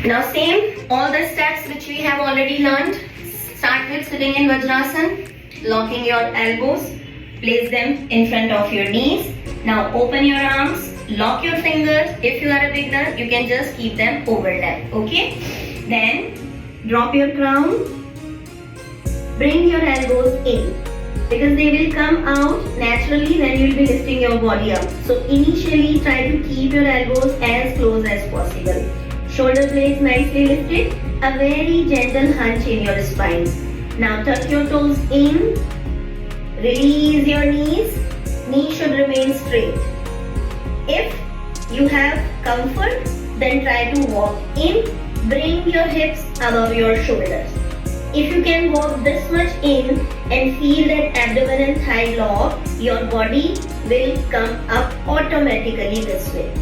Now same, all the steps which we have already learned. Start with sitting in Vajrasana, locking your elbows, place them in front of your knees. Now open your arms, lock your fingers. If you are a beginner, you can just keep them overlapped, okay? Then drop your crown, bring your elbows in, because they will come out naturally when you will be lifting your body up. So initially try to keep your elbows as close as possible. Shoulder blades nicely lifted, a very gentle hunch in your spine. Now tuck your toes in, release your knees, knees should remain straight. If you have comfort, then try to walk in, bring your hips above your shoulders. If you can walk this much in and feel that abdomen and thigh lock, your body will come up automatically this way.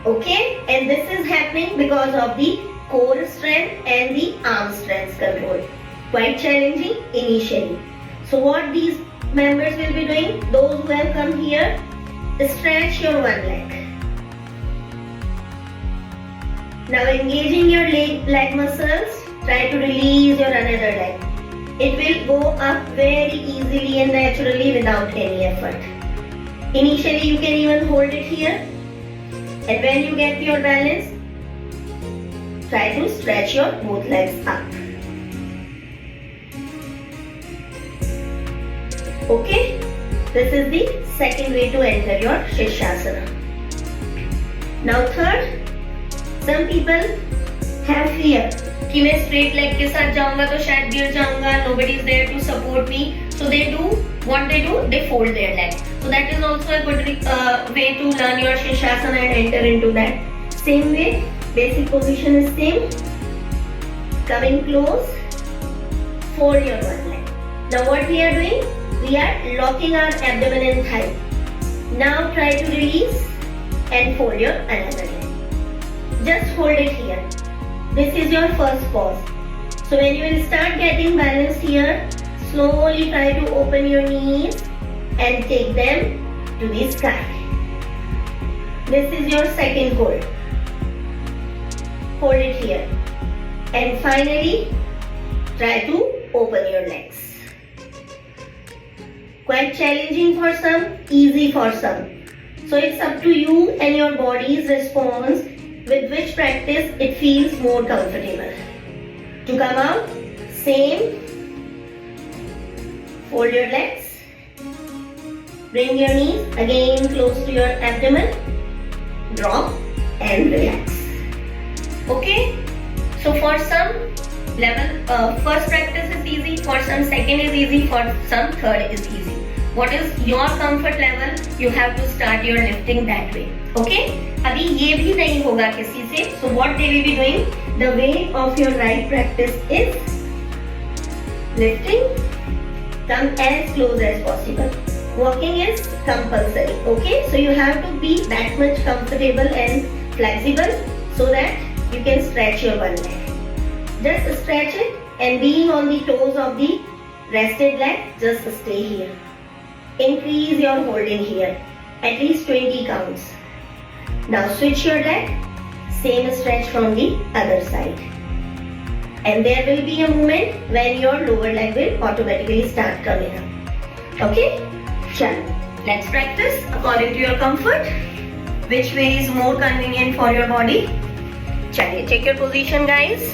Okay, and this is happening because of the core strength and the arm strength control. Quite challenging initially. So what these members will be doing, those who have come here, stretch your one leg. Now engaging your leg muscles, try to release your another leg. It will go up very easily and naturally without any effort. Initially you can even hold it here. And when you get your balance, try to stretch your both legs up. Okay, this is the second way to enter your Shirshasana. Now third, some people have fear कि मैं straight leg के साथ जाऊंगा तो शायद गिर जाऊंगा, nobody is there to support me. So they do what they do, they fold their leg. So that is also a good way to learn your Shirshasana and enter into that. Same way, basic position is same. Coming close, fold your one leg. Now what we are doing? We are locking our abdomen and thigh. Now try to release and fold your another leg. Just hold it here. This is your first pause. So when you will start getting balance here, slowly try to open your knees and take them to the sky. This is your second hold. Hold it here. And finally, try to open your legs. Quite challenging for some, easy for some. So it's up to you and your body's response with which practice it feels more comfortable. To come out, same. Fold your legs. Bring your knees again close to your abdomen. Drop and relax. Okay? So for some level, first practice is easy, for some second is easy, for some third is easy. What is your comfort level? You have to start your lifting that way. Okay? अभी ये भी नहीं होगा किसी से. So what they will be doing? The way of your right practice is lifting. Come as close as possible. Walking is compulsory. Okay? So you have to be that much comfortable and flexible so that you can stretch your one leg. Just stretch it and being on the toes of the rested leg, just stay here. Increase your holding here. At least 20 counts. Now switch your leg. Same stretch from the other side. And there will be a moment when your lower leg will automatically start coming up. Okay? Chalo. Let's practice according to your comfort. Which way is more convenient for your body? Chaliye, take your position guys.